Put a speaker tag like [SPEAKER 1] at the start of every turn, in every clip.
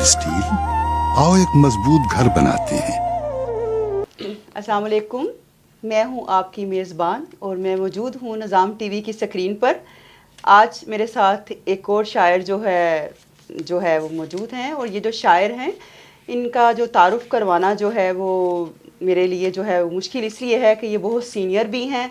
[SPEAKER 1] Steel, आओ एक मजबूत घर बनाते हैं।
[SPEAKER 2] अस्सलाम वालेकुम, मैं हूं आपकी मेज़बान और मैं मौजूद हूं निज़ाम टीवी की स्क्रीन पर। आज मेरे साथ एक और शायर जो है वो मौजूद हैं, और ये जो शायर हैं इनका जो तारुफ़ करवाना जो है वो मेरे लिए जो है वो मुश्किल इसलिए है कि ये बहुत सीनियर भी हैं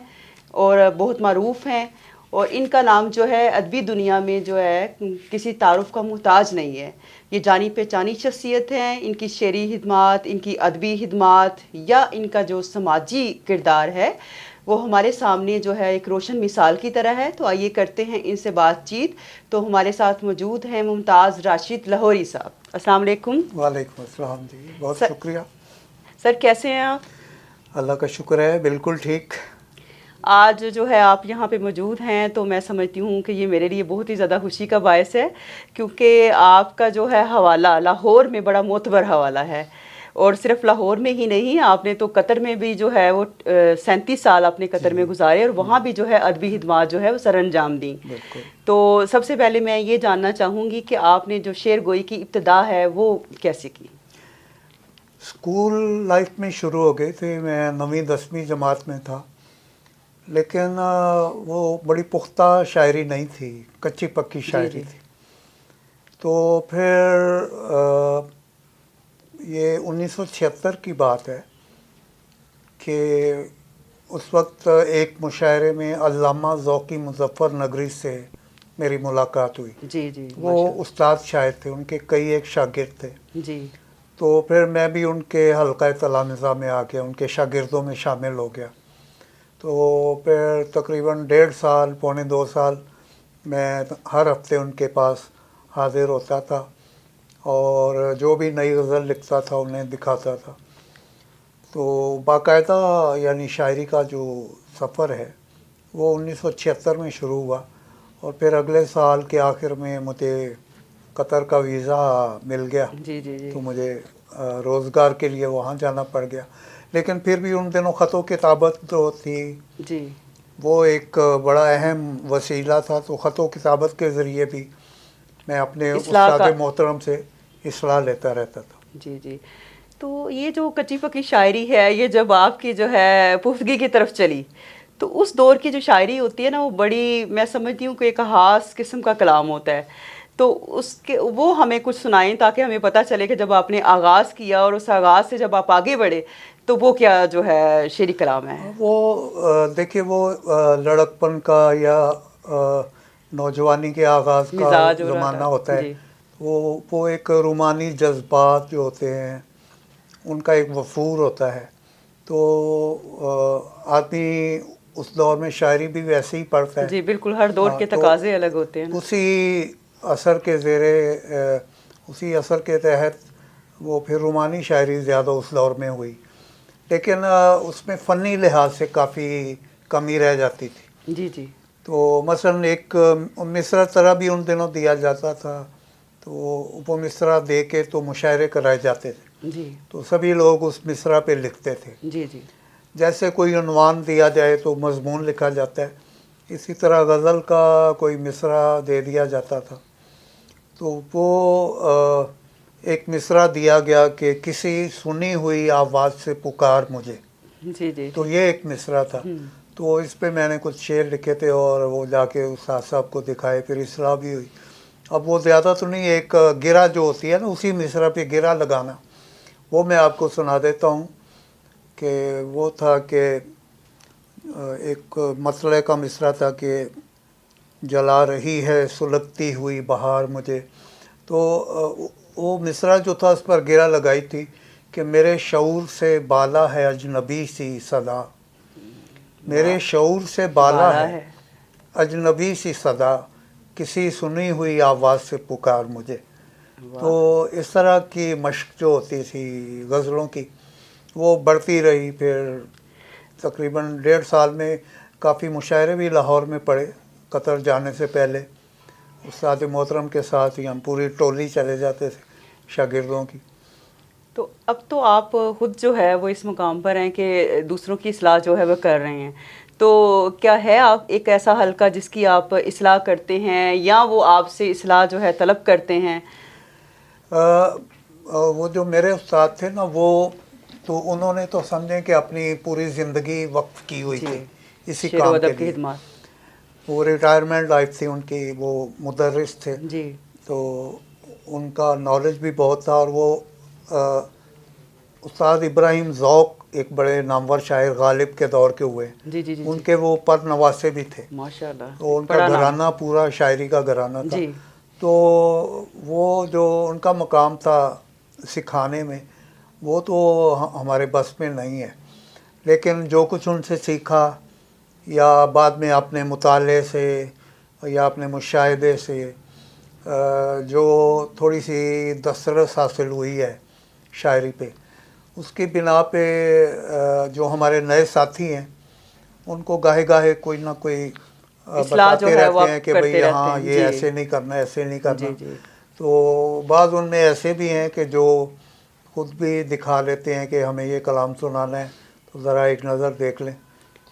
[SPEAKER 2] और बहुत मरूफ़ हैं, और इनका नाम जो है अदबी दुनिया में जो है किसी तारुफ़ का मुहताज नहीं है। ये जानी पहचानी शख्सियत हैं। इनकी शेरी खिदमात, इनकी अदबी खिदमात या इनका जो समाजी किरदार है वो हमारे सामने जो है एक रोशन मिसाल की तरह है। तो आइए करते हैं इनसे बातचीत। तो हमारे साथ मौजूद हैं मुमताज़ राशिद लाहौरी साहब। अस्सलाम वालेकुम।
[SPEAKER 3] वालेकुम अस्सलाम जी, बहुत शुक्रिया।
[SPEAKER 2] सर कैसे हैं आप?
[SPEAKER 3] अल्लाह का शुक्र है, बिल्कुल ठीक।
[SPEAKER 2] आज जो है आप यहाँ पे मौजूद हैं तो मैं समझती हूँ कि ये मेरे लिए बहुत ही ज़्यादा खुशी का बायस है, क्योंकि आपका जो है हवाला लाहौर में बड़ा मोतबर हवाला है। और सिर्फ लाहौर में ही नहीं, आपने तो कतर में भी जो है वो 37 साल आपने कतर में गुजारे और वहाँ भी जो है अदबी खिदमात जो है वो सर अंजाम दी। तो सबसे पहले मैं ये जानना चाहूँगी कि आपने जो शेर गोई की इब्तिदा है वो कैसे की?
[SPEAKER 3] स्कूल लाइफ में शुरू हो गई थी, मैं 9वीं 10वीं जमात में था, लेकिन वो बड़ी पुख्ता शायरी नहीं थी, कच्ची पक्की शायरी थी। तो फिर ये 1976 की बात है कि उस वक्त एक मुशायरे में अल्लामा ज़ौकी मुज़फ़्फ़र नगरी से मेरी मुलाकात हुई।
[SPEAKER 2] जी जी।
[SPEAKER 3] वो उस्ताद शायर थे, उनके कई एक शागिर्द थे।
[SPEAKER 2] जी।
[SPEAKER 3] तो फिर मैं भी उनके हल्का तलामिज़ा में आ गया, उनके शागिर्दों में शामिल हो गया। तो फिर तकरीबन 1.5 साल पौने 2 साल मैं हर हफ्ते उनके पास हाज़िर होता था और जो भी नई गज़ल लिखता था उन्हें दिखाता था। तो बाकायदा यानी शायरी का जो सफ़र है वो 1976 में शुरू हुआ, और फिर अगले साल के आखिर में मुझे कतर का वीज़ा मिल गया।
[SPEAKER 2] जी जी जी।
[SPEAKER 3] तो मुझे रोज़गार के लिए वहाँ जाना पड़ गया, लेकिन फिर भी उन दिनों ख़त व किताबत जो थी
[SPEAKER 2] जी,
[SPEAKER 3] वो एक बड़ा अहम वसीला था। तो ख़त व किताबत के ज़रिए भी मैं अपने उस्ताद मोहतरम से इस्लाह लेता रहता था।
[SPEAKER 2] जी जी। तो ये जो कच्ची पक्की शायरी है, ये जब आपकी जो है पुख्तगी की तरफ चली, तो उस दौर की जो शायरी होती है ना वो बड़ी, मैं समझती हूँ कि एक ख़ास किस्म का कलाम होता है। तो उसके वो हमें कुछ सुनाएं ताकि हमें पता चले कि जब आपने आगाज़ किया और उस आगाज़ से जब आप आगे बढ़े तो वो क्या जो है शेरी कलाम है।
[SPEAKER 3] वो देखिए, वो लड़कपन का या नौजवानी के आगाज़ का
[SPEAKER 2] मिजाज हो रहा
[SPEAKER 3] ज़माना
[SPEAKER 2] था
[SPEAKER 3] होता है।
[SPEAKER 2] जी।
[SPEAKER 3] वो एक रूमानी जज्बात जो होते हैं उनका एक वफूर होता है। तो आदमी उस दौर में शायरी भी वैसे ही पढ़ता है
[SPEAKER 2] जी बिल्कुल, हर दौर के तकाज़े अलग होते हैं ना।
[SPEAKER 3] उसी असर के तहत वो फिर रूमानी शायरी ज़्यादा उस दौर में हुई, लेकिन उसमें फ़नी लिहाज से काफ़ी कमी रह जाती थी।
[SPEAKER 2] जी जी।
[SPEAKER 3] तो मसलन एक मिसरा तरह भी उन दिनों दिया जाता था, तो वो मिसरा दे के तो मुशायरे कराए जाते थे।
[SPEAKER 2] जी।
[SPEAKER 3] तो सभी लोग उस मिसरा पे लिखते थे।
[SPEAKER 2] जी जी।
[SPEAKER 3] जैसे कोई उन्वान दिया जाए तो मज़मून लिखा जाता है, इसी तरह गज़ल का कोई मिसरा दे दिया जाता था। तो वो एक मिसरा दिया गया कि किसी सुनी हुई आवाज़ से पुकार मुझे।
[SPEAKER 2] जी जी।
[SPEAKER 3] तो ये एक मिसरा था। तो इस पे मैंने कुछ शेर लिखे थे और वो जाके उस्ताद साहब को दिखाए, फिर इस्लाह भी हुई। अब वो ज़्यादा तो नहीं, एक गिरा जो होती है ना, उसी मिसरा पे गिरा लगाना, वो मैं आपको सुना देता हूँ। कि वो था कि एक मसले का मिसरा था कि जला रही है सुलगती हुई बहार मुझे। तो वो मिसरा जो था उस पर गिरा लगाई थी कि मेरे शऊर से बाला है अजनबी सी सदा, मेरे शऊर से बाला है अजनबी सी सदा, किसी सुनी हुई आवाज़ से पुकार मुझे। तो इस तरह की मशक जो होती थी गज़लों की वो बढ़ती रही। फिर तकरीबन 1.5 साल में काफ़ी मुशायरे भी लाहौर में पड़े। कतर जाने से पहले उस्ताद मोहतरम के साथ ही हम पूरी टोली चले जाते थे शागिर्दों की।
[SPEAKER 2] तो अब तो आप खुद जो है वो इस मुकाम पर हैं कि दूसरों की इस्लाह जो है वो कर रहे हैं, तो क्या है आप एक ऐसा हल्का जिसकी आप इस्लाह करते हैं या वो आपसे इस्लाह जो है तलब करते हैं?
[SPEAKER 3] वो जो मेरे उस्ताद थे ना, वो तो उन्होंने तो समझे कि अपनी पूरी ज़िंदगी वक्फ की हुई थी इसी
[SPEAKER 2] शेर व
[SPEAKER 3] काम
[SPEAKER 2] अदब
[SPEAKER 3] के
[SPEAKER 2] की
[SPEAKER 3] लिए।
[SPEAKER 2] खिदमत।
[SPEAKER 3] वो रिटायरमेंट लाइफ थी उनकी, वो मुदर्रिस थे,
[SPEAKER 2] जी
[SPEAKER 3] तो उनका नॉलेज भी बहुत था। और वो उस्ताद इब्राहिम ज़ौक़ एक बड़े नामवर शायर गालिब के दौर के हुए,
[SPEAKER 2] जी जी जी
[SPEAKER 3] उनके वो पर नवासे भी थे।
[SPEAKER 2] माशाल्लाह,
[SPEAKER 3] तो उनका
[SPEAKER 2] बड़ा नाम।
[SPEAKER 3] घराना पूरा शायरी का घराना था।
[SPEAKER 2] जी
[SPEAKER 3] तो वो जो उनका मकाम था सिखाने में, वो तो हमारे बस में नहीं है, लेकिन जो कुछ उनसे सीखा या बाद में अपने मुताले से या अपने मुशाहिदे से जो थोड़ी सी दस्तरस हासिल हुई है शायरी पे, उसकी बिना पे जो हमारे नए साथी हैं उनको गाहे गाहे कोई ना कोई
[SPEAKER 2] इस्लाह जो
[SPEAKER 3] बताते
[SPEAKER 2] है वो
[SPEAKER 3] रहते
[SPEAKER 2] आप
[SPEAKER 3] हैं कि
[SPEAKER 2] करते
[SPEAKER 3] भाई
[SPEAKER 2] रहते
[SPEAKER 3] हाँ
[SPEAKER 2] हैं।
[SPEAKER 3] ये
[SPEAKER 2] जी
[SPEAKER 3] ऐसे नहीं करना, ऐसे नहीं करना।
[SPEAKER 2] जी जी
[SPEAKER 3] तो बाद उनमें ऐसे भी हैं कि जो खुद भी दिखा लेते हैं कि हमें ये कलाम सुनाना है, तो ज़रा एक नज़र देख लें,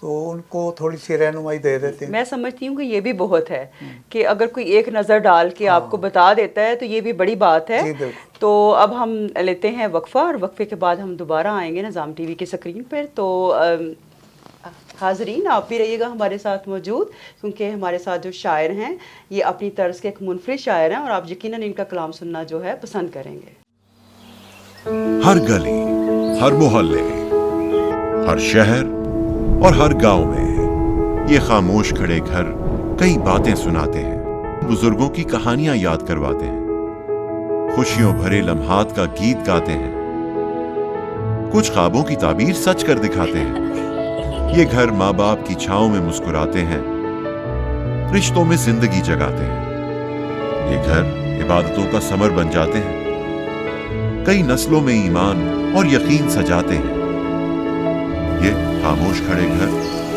[SPEAKER 3] तो उनको थोड़ी सी रहनुमाई दे देते हैं।
[SPEAKER 2] मैं समझती हूँ कि ये भी बहुत है कि अगर कोई एक नज़र डाल के
[SPEAKER 3] हाँ।
[SPEAKER 2] आपको बता देता है तो ये भी बड़ी बात है।
[SPEAKER 3] जी बिल्कुल।
[SPEAKER 2] तो अब हम लेते हैं वक्फा, और वक्फे के बाद हम दोबारा आएंगे निज़ाम टीवी की स्क्रीन पर। तो हाज़रीन, आप भी रहिएगा हमारे साथ मौजूद, क्योंकि हमारे साथ जो शायर हैं ये अपनी तर्ज के एक मुनफरिद शायर हैं, और आप यकीनन इनका कलाम सुनना जो है पसंद करेंगे।
[SPEAKER 4] हर गली, हर मोहल्ले, हर शहर और हर गांव में ये खामोश खड़े घर कई बातें सुनाते हैं, बुजुर्गों की कहानियां याद करवाते हैं, खुशियों भरे लम्हात का गीत गाते हैं, कुछ ख्वाबों की ताबीर सच कर दिखाते हैं। ये घर माँ बाप की छांव में मुस्कुराते हैं, रिश्तों में जिंदगी जगाते हैं। ये घर इबादतों का समर बन जाते हैं, कई नस्लों में ईमान और यकीन सजाते हैं। ये खामोश खड़े घर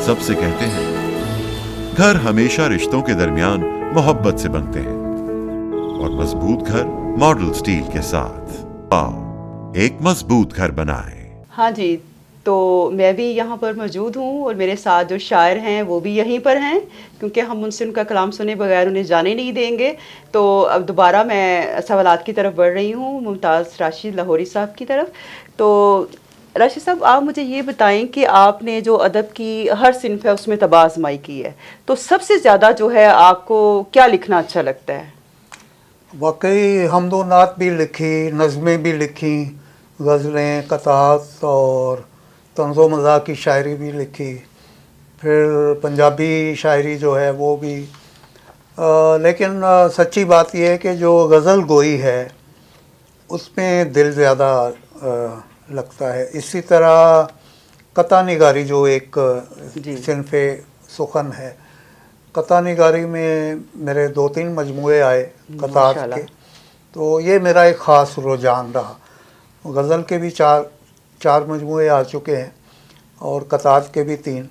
[SPEAKER 4] सबसे कहते हैं, घर हमेशा रिश्तों के दरमियान मोहब्बत से बनते हैं, और मजबूत घर मॉडल स्टील के साथ। आओ एक मजबूत घर बनाएं।
[SPEAKER 2] हाँ जी, तो मैं भी यहाँ पर मौजूद हूँ, और मेरे साथ जो शायर हैं वो भी यहीं पर हैं, क्योंकि हम उनसे उनका कलाम सुने बगैर उन्हें जाने नहीं देंगे। तो अब दोबारा मैं सवालात की तरफ बढ़ रही हूँ, मुमताज़ राशिद लाहौरी साहब की तरफ। तो राशिद साहब, आप मुझे ये बताएं कि आपने जो अदब की हर सिन्फ है उसमें तबाह आज़माई की है, तो सबसे ज़्यादा जो है आपको क्या लिखना अच्छा लगता है?
[SPEAKER 3] वाकई हमदो नात भी लिखी, नज़में भी लिखी, गज़लें, कतात और तंज़ो मज़ाह की शायरी भी लिखी, फिर पंजाबी शायरी जो है वो भी। लेकिन सच्ची बात यह है कि जो गज़ल गोई है उसमें दिल ज़्यादा लगता है। इसी तरह कता निगारी जो एक सिन्फ़े सुखन है, कता निगारी में मेरे 2-3 मजमूए आए कतात के, तो ये मेरा एक ख़ास रुझान रहा। गज़ल के भी चार मजमूए आ चुके हैं और कतात के भी 3।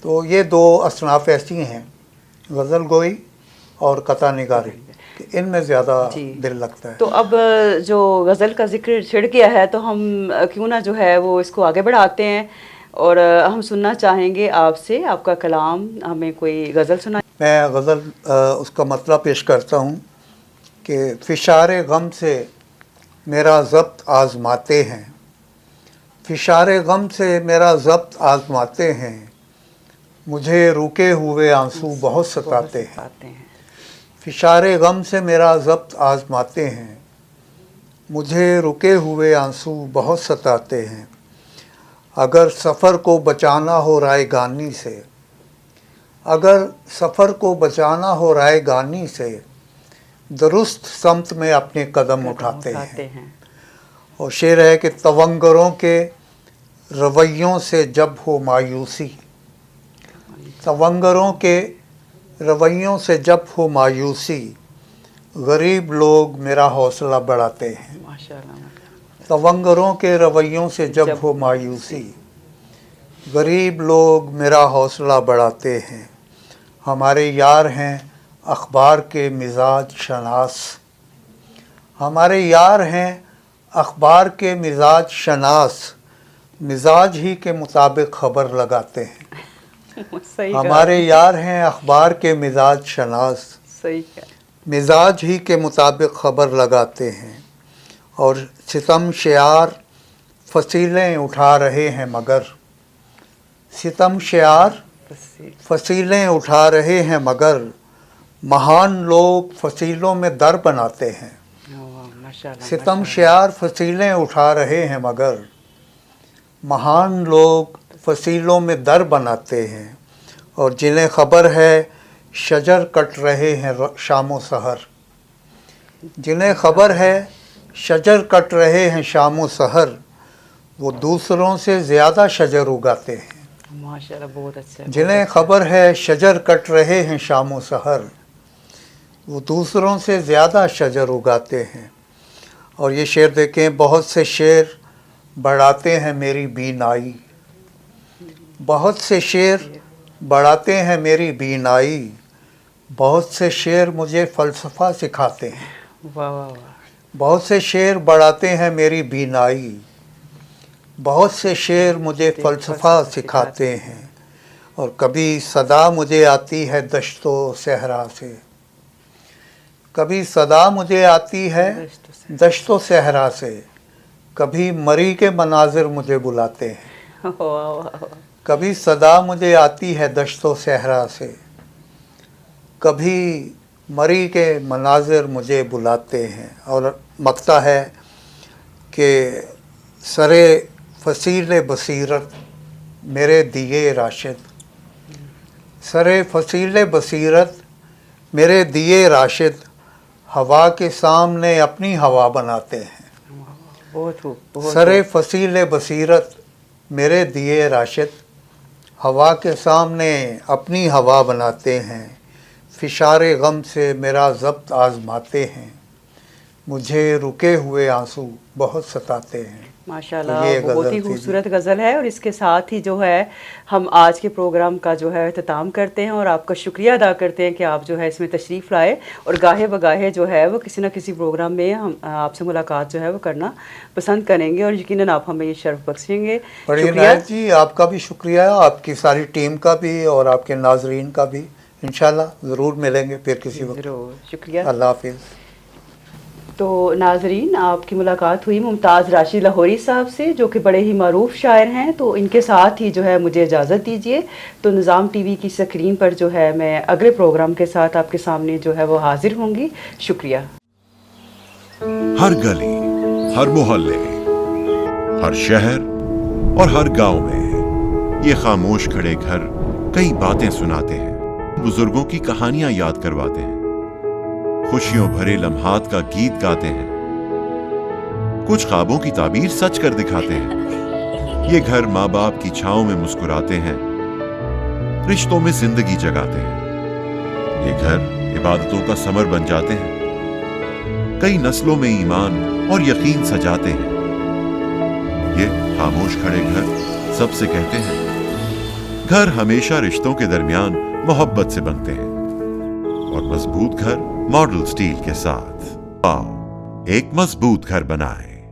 [SPEAKER 3] तो ये 2 असनाफ़ ऐसी हैं, गज़ल गोई और कता निगारी, इनमें ज़्यादा दिल लगता है।
[SPEAKER 2] तो अब जो गज़ल का जिक्र छिड़ गया है, तो हम क्यों ना जो है वो इसको आगे बढ़ाते हैं, और हम सुनना चाहेंगे आपसे आपका कलाम, हमें कोई गज़ल सुना।
[SPEAKER 3] मैं गज़ल उसका मतलब पेश करता हूँ कि फ़िशारे गम से मेरा ज़ब्त आज़माते हैं, फ़िशारे गम से मेरा ज़ब्त आज़माते हैं, मुझे रुके हुए आंसू बहुत सताते हैं। फ़िशारे गम से मेरा ज़ब्त आज़माते हैं, मुझे रुके हुए आंसू बहुत सताते हैं। अगर सफ़र को बचाना हो राय गानी से, अगर सफ़र को बचाना हो राय गानी से, दुरुस्त समत में अपने कदम उठाते हैं। और शेर है कि तवंगरों के रवैयों से जब हो मायूसी, तवंगरों के रवैयों से जब हो मायूसी, गरीब लोग मेरा हौसला बढ़ाते हैं। तवंगरों के रवैयों से जब हो मायूसी, गरीब लोग मेरा हौसला बढ़ाते हैं। हमारे यार हैं अखबार के मिजाज शनास, हमारे यार हैं अखबार के मिजाज शनास, मिजाज ही के मुताबिक खबर लगाते हैं। हमारे यार हैं अखबार के मिजाज शनास,
[SPEAKER 2] सही है,
[SPEAKER 3] मिजाज ही के मुताबिक खबर लगाते हैं। اور ستم شعار فصیلیں اٹھا رہے ہیں مگر ستم شعار فصیلیں اٹھا رہے ہیں مگر مہان لوگ فصیلوں میں در بناتے ہیں. ستم شعار فصیلیں اٹھا رہے ہیں مگر مہان لوگ فصیلوں میں در بناتے ہیں. اور جنہیں خبر ہے شجر کٹ رہے ہیں شام و سحر. جنہیں خبر ہے شجر کٹ رہے ہیں شام و سحر وہ دوسروں سے زیادہ شجر اگاتے ہیں.
[SPEAKER 2] ماشاءاللہ بہت اچھا.
[SPEAKER 3] جنہیں خبر ہے شجر کٹ رہے ہیں شام و سحر وہ دوسروں سے زیادہ شجر اگاتے ہیں. اور یہ شعر دیکھیں, بہت سے شعر بڑھاتے ہیں میری بینائی. بہت سے شعر بڑھاتے ہیں میری بینائی. بہت سے شعر مجھے فلسفہ سکھاتے ہیں.
[SPEAKER 2] واہ واہ واہ.
[SPEAKER 3] بہت سے شعر بڑھاتے ہیں میری بینائی. بہت سے شعر مجھے فلسفہ سکھاتے ہیں. اور کبھی صدا مجھے آتی ہے دشت و صحرا سے. کبھی صدا مجھے آتی ہے دشت و صحرا سے. کبھی مری کے مناظر مجھے بلاتے ہیں. کبھی صدا مجھے آتی ہے دشت و صحرا سے. کبھی مری کے مناظر مجھے بلاتے ہیں. اور مقطع ہے کہ سرے فصیل بصیرت میرے دیے راشد. سرے فصیل بصیرت میرے دیے راشد ہوا کے سامنے اپنی ہوا بناتے ہیں. سرے فصیل بصیرت میرے دیے راشد ہوا کے سامنے اپنی ہوا بناتے ہیں. فشار غم سے میرا ضبط آزماتے ہیں. مجھے رکے ہوئے آنسو بہت ستاتے ہیں.
[SPEAKER 2] ماشاءاللہ بہت ہی خوبصورت غزل ہے. اور اس کے ساتھ ہی جو ہے ہم آج کے پروگرام کا جو ہے اختتام کرتے ہیں اور آپ کا شکریہ ادا کرتے ہیں کہ آپ جو ہے اس میں تشریف لائے اور گاہے بگاہے جو ہے وہ کسی نہ کسی پروگرام میں ہم آپ سے ملاقات جو ہے وہ کرنا پسند کریں گے اور یقیناً آپ ہمیں یہ شرف بخشیں گے.
[SPEAKER 3] عنایت جی آپ کا بھی شکریہ, آپ کی ساری ٹیم کا بھی اور آپ کے ناظرین کا بھی. انشاءاللہ ضرور ملیں گے پھر کسی وقت.
[SPEAKER 2] ضرور. شکریہ.
[SPEAKER 3] اللہ حافظ.
[SPEAKER 2] تو ناظرین آپ کی ملاقات ہوئی ممتاز راشد لاہوری صاحب سے جو کہ بڑے ہی معروف شاعر ہیں. تو ان کے ساتھ ہی جو ہے مجھے اجازت دیجیے. تو نظام ٹی وی کی سکرین پر جو ہے میں اگلے پروگرام کے ساتھ آپ کے سامنے جو ہے وہ حاضر ہوں گی. شکریہ.
[SPEAKER 4] ہر گلی, ہر محلے, ہر شہر اور ہر گاؤں میں یہ خاموش کھڑے گھر کئی باتیں سناتے ہیں, بزرگوں کی کہانیاں یاد کرواتے ہیں, خوشیوں بھرے لمحات کا گیت گاتے ہیں, کچھ خوابوں کی تعبیر سچ کر دکھاتے ہیں. یہ گھر ماں باپ کی چھاؤں میں مسکراتے ہیں, رشتوں میں زندگی جگاتے ہیں. یہ گھر عبادتوں کا ثمر بن جاتے ہیں, کئی نسلوں میں ایمان اور یقین سجاتے ہیں. یہ خاموش کھڑے گھر سب سے کہتے ہیں, گھر ہمیشہ رشتوں کے درمیان محبت سے بنتے ہیں اور مضبوط گھر ماڈل سٹیل کے ساتھ. آؤ ایک مضبوط گھر بنائیں.